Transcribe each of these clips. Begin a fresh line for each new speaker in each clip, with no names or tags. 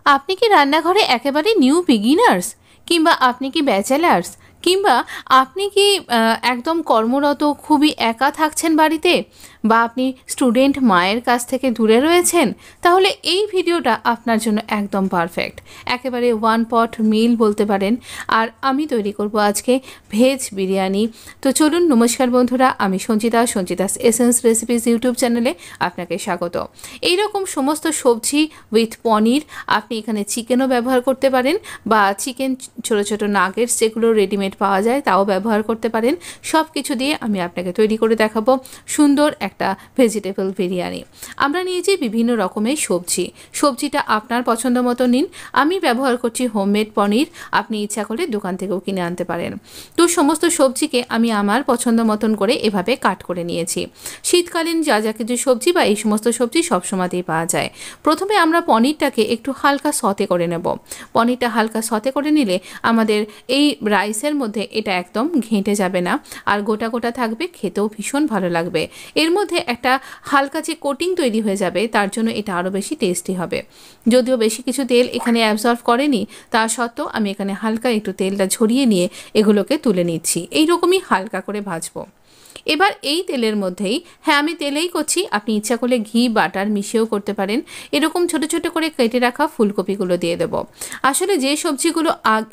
আপনি কি রান্নাঘরে একেবারে নিউ বিগিনার্স, কিংবা আপনি কি ব্যাচেলার্স, কিংবা আপনি কি একদম কর্মরত খুবই একা থাকছেন বাড়িতে, বা আপনি স্টুডেন্ট মায়ের কাছ থেকে দূরে রয়েছেন, তাহলে এই ভিডিওটা আপনার জন্য একদম পারফেক্ট। একেবারে ওয়ান পট মিল বলতে পারেন। আর আমি তৈরি করব আজকে ভেজ বিরিয়ানি। তো চলুন, নমস্কার বন্ধুরা, আমি সঞ্চিতাস এসেন্স রেসিপিস ইউটিউব চ্যানেলে আপনাকে স্বাগত। এই রকম সমস্ত সবজি উইথ পনির, আপনি এখানে চিকেনও ব্যবহার করতে পারেন, বা চিকেন ছোটো ছোটো নাগেটস যেগুলো রেডিমেড পাওয়া যায় তাও ব্যবহার করতে পারেন। সব কিছু দিয়ে আমি আপনাকে তৈরি করে দেখাবো সুন্দর একটা ভেজিটেবল বিরিয়ানি। আমরা নিয়েছি বিভিন্ন রকমের সবজিটা আপনার পছন্দ মতো নিন। আমি ব্যবহার করছি হোমমেড পনির, আপনি ইচ্ছা করলে দোকান থেকেও কিনে আনতে পারেন। তো সমস্ত সবজিকে আমি আমার পছন্দ মতন করে এভাবে কাট করে নিয়েছি। শীতকালীন যা যা কিছু সবজি বা এই সমস্ত সবজি সবসময়তেই পাওয়া যায়। প্রথমে আমরা পনিরটাকে একটু হালকা সতে করে নেব। পনিরটা হালকা সতে করে নিলে আমাদের এই রাইসের মধ্যে এটা একদম ঘেঁটে যাবে না, আর গোটা গোটা থাকবে, খেতেও ভীষণ ভালো লাগবে। এর মধ্যে একটা হালকা যে কোটিং তৈরি হয়ে যাবে, তার জন্য এটা আরও বেশি টেস্টি হবে। যদিও বেশি কিছু তেল এখানে অ্যাবজর্ব করেনি, তা সত্ত্বেও আমি এখানে হালকা একটু তেলটা ঝরিয়ে নিয়ে এগুলোকে তুলে নিচ্ছি। এইরকমই হালকা করে ভাজবো। এবার এই তেলের মধ্যেই, হ্যাঁ আমি তেলেই করছি, আপনি ইচ্ছা করলে ঘি বাটার মিশিয়েও করতে পারেন, এরকম ছোট ছোট করে কেটে রাখা ফুলকপিগুলো দিয়ে দেব। আসলে যে সবজিগুলো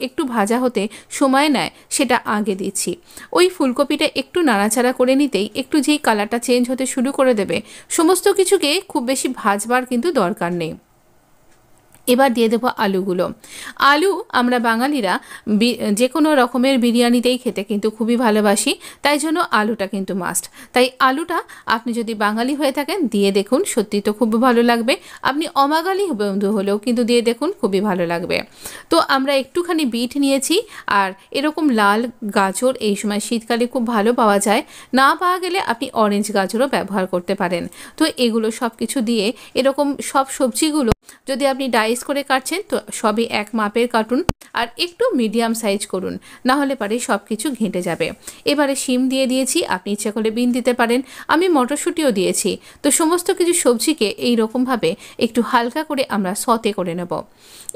একটু ভাজা হতে সময় নেয় সেটা আগে দিচ্ছি। ওই ফুলকপিটা একটু নাড়াচাড়া করে নিতেই একটু যেই কালারটা চেঞ্জ হতে শুরু করে দেবে, সমস্ত কিছুকে খুব বেশি ভাজবার কিন্তু দরকার নেই। এবার দিয়ে দেবো আলুগুলো। আলু আমরা বাঙালিরা যে কোনো রকমের বিরিয়ানিতেই খেতে কিন্তু খুবই ভালোবাসি, তাই জন্য আলুটা কিন্তু মাস্ট। তাই আলুটা আপনি যদি বাঙালি হয়ে থাকেন দিয়ে দেখুন, সত্যি তো খুব ভালো লাগবে। আপনি অবাঙালি বন্ধু হলেও কিন্তু দিয়ে দেখুন, খুবই ভালো লাগবে। তো আমরা একটুখানি বিট নিয়েছি, আর এরকম লাল গাজর এই সময় শীতকালে খুব ভালো পাওয়া যায়, না পাওয়া গেলে আপনি অরেঞ্জ গাজরও ব্যবহার করতে পারেন। তো এগুলো সব কিছু দিয়ে এরকম সব সবজিগুলো যদি আপনি ডাইস করে কাটছেন তো সবই এক মাপের কাটুন, আর একটু মিডিয়াম সাইজ করুন, না হলে পারে সব কিছু ঘেঁটে যাবে। এবারে শিম দিয়ে দিয়েছি, আপনি ইচ্ছা করলে বিন দিতে পারেন, আমি মটরশুঁটিও দিয়েছি। তো সমস্ত কিছু সবজিকে এই রকমভাবে একটু হালকা করে আমরা সতে করে নেব।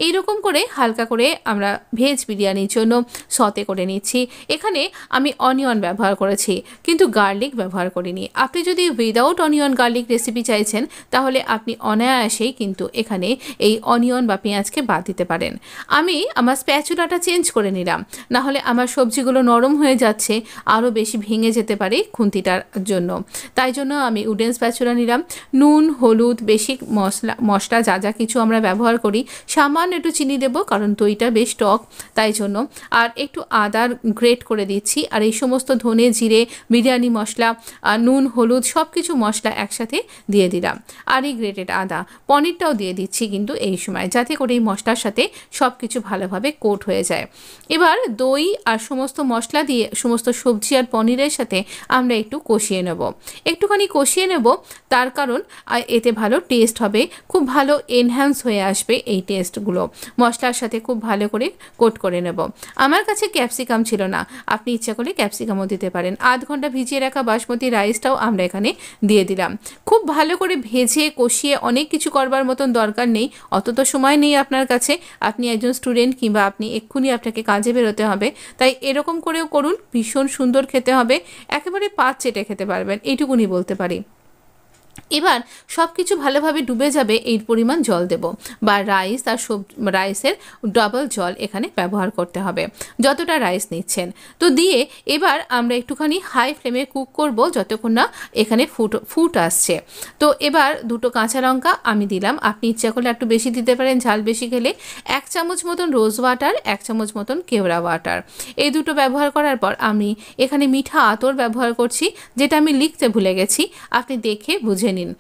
এই রকম করে হালকা করে আমরা ভেজ বিরিয়ানির জন্য সতে করে নিচ্ছি। এখানে আমি অনিয়ন ব্যবহার করেছি, কিন্তু গার্লিক ব্যবহার করিনি। আপনি যদি উইদাউট অনিয়ন গার্লিক রেসিপি চাইছেন, তাহলে আপনি অনায়াসেই কিন্তু এখানে এই অনিয়ন বা পেঁয়াজকে বাদ দিতে পারেন। আমি আমার স্প্যাচুলাটা চেঞ্জ করে নিলাম, না হলে আমার সবজিগুলো নরম হয়ে যাচ্ছে, আরও বেশি ভেঙে যেতে পারে খুন্তিটার জন্য। তাই জন্য আমি উডেন স্প্যাচুলা নিলাম। নুন, হলুদ, বেশি মশলা যা যা কিছু আমরা ব্যবহার করি, সামান্য একটু চিনি দেবো কারণ দইটা বেশ টক, তাই জন্য। আর একটু আদার গ্রেট করে দিচ্ছি, আর এই সমস্ত ধনে জিরে, বিরিয়ানি মশলা, নুন, হলুদ সব কিছু মশলা একসাথে দিয়ে দিলাম। আর এই গ্রেটেড আদা, পনিরটাও দিয়ে দিচ্ছি কিন্তু এই সময়, যাতে করে এই মশলার সাথে সব কিছু ভালোভাবে কোট হয়ে যায়। এবার দই আর সমস্ত মশলা দিয়ে সমস্ত সবজি আর পনিরের সাথে আমরা একটু কষিয়ে নেব। একটুখানি কষিয়ে নেব, তার কারণ এতে ভালো টেস্ট হবে, খুব ভালো এনহ্যান্স হয়ে আসবে এই টেস্টগুলো। মশলার সাথে খুব ভালো করে কোট করে নেব। আমার কাছে ক্যাপসিকাম ছিল না, আপনি ইচ্ছা করলে ক্যাপসিকামও দিতে পারেন। আধ ঘন্টা ভিজিয়ে রাখা বাসমতি রাইসটাও আমরা এখানে দিয়ে দিলাম। খুব ভালো করে ভেজে কষিয়ে অনেক কিছু করবার মতন দরকার নেই, অত তো সময় নেই আপনার কাছে, আপনি একজন স্টুডেন্ট কিংবা আপনি এক্ষুনি আপনাকে কাজে বেরোতে হবে, তাই এরকম করেও করুন, ভীষণ সুন্দর খেতে হবে, একেবারে পাত চেটে খেতে পারবেন, এইটুকুনি বলতে পারি। এবার সব কিছু ভালোভাবে ডুবে যাবে, এই পরিমাণ জল দেব, বা রাইস আর রাইসের ডাবল জল এখানে ব্যবহার করতে হবে যতটা রাইস নিচ্ছেন। তো দিয়ে এবার আমরা একটুখানি হাই ফ্লেমে কুক করব যতক্ষণ না এখানে ফুট আসছে। তো এবার দুটো কাঁচা লঙ্কা আমি দিলাম, আপনি ইচ্ছা করলে একটু বেশি দিতে পারেন ঝাল বেশি খেলে। 1 চামচ মতন রোজ ওয়াটার, 1 চামচ মতন কেওড়া ওয়াটার, এই দুটো ব্যবহার করার পর আমি এখানে মিঠা আতর ব্যবহার করছি, যেটা আমি লিখতে ভুলে গেছি, আপনি দেখে বুঝে নিন।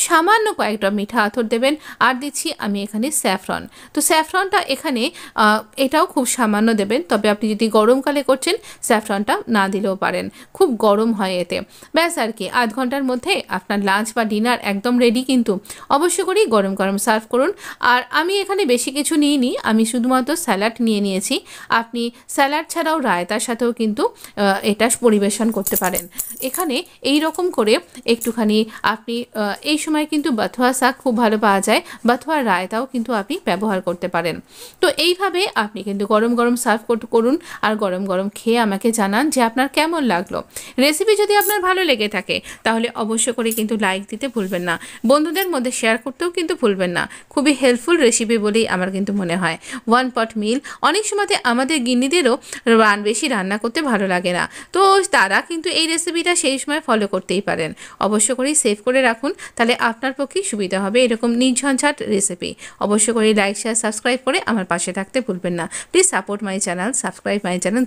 সামান্য কয়েকটা মিঠা আতর দেবেন। আর দিচ্ছি আমি এখানে স্যাফরন। তো স্যাফরনটা এখানে এটাও খুব সামান্য দেবেন, তবে আপনি যদি গরমকালে করছেন স্যাফরনটা না দিলেও পারেন, খুব গরম হয় এতে। ব্যাস আর কি, আধ ঘন্টার মধ্যে আপনার লাঞ্চ বা ডিনার একদম রেডি, কিন্তু অবশ্যই করেই গরম গরম সার্ভ করুন। আর আমি এখানে বেশি কিছু নিইনি, আমি শুধুমাত্র স্যালাড নিয়ে নিয়েছি। আপনি স্যালাড ছাড়াও রায়তার সাথেও কিন্তু এটা পরিবেশন করতে পারেন। এখানে এই রকম করে একটুখানি আপনি এই সময় কিন্তু বাথুয়া শাক খুব ভালো পাওয়া যায়, বাথুয়া রায়তাও কিন্তু আপনি ব্যবহার করতে পারেন। তো এইভাবে আপনি কিন্তু গরম গরম সার্ভ করুন আর গরম গরম খেয়ে আমাকে জানান যে আপনার কেমন লাগলো। রেসিপি যদি আপনার ভালো লেগে থাকে তাহলে অবশ্য করে কিন্তু লাইক দিতে ভুলবেন না, বন্ধুদের মধ্যে শেয়ার করতেও কিন্তু ভুলবেন না। খুবই হেল্পফুল রেসিপি বলেই আমার কিন্তু মনে হয়। ওয়ান পট মিল অনেক সময়তে আমাদের গিন্নিদেরও বেশি রান্না করতে ভালো লাগে না, তো তারা কিন্তু এই রেসিপিটা সেই সময় ফলো করতেই পারেন। অবশ্য করেই সেভ করে রাখুন, তাহলে আপনার পক্ষেই সুবিধা হবে এরকম নির্ঝঞ্ঝাট রেসিপি। অবশ্য করে লাইক শেয়ার সাবস্ক্রাইব করে আমার পাশে থাকতে ভুলবেন না। Please support my channel, subscribe my channel.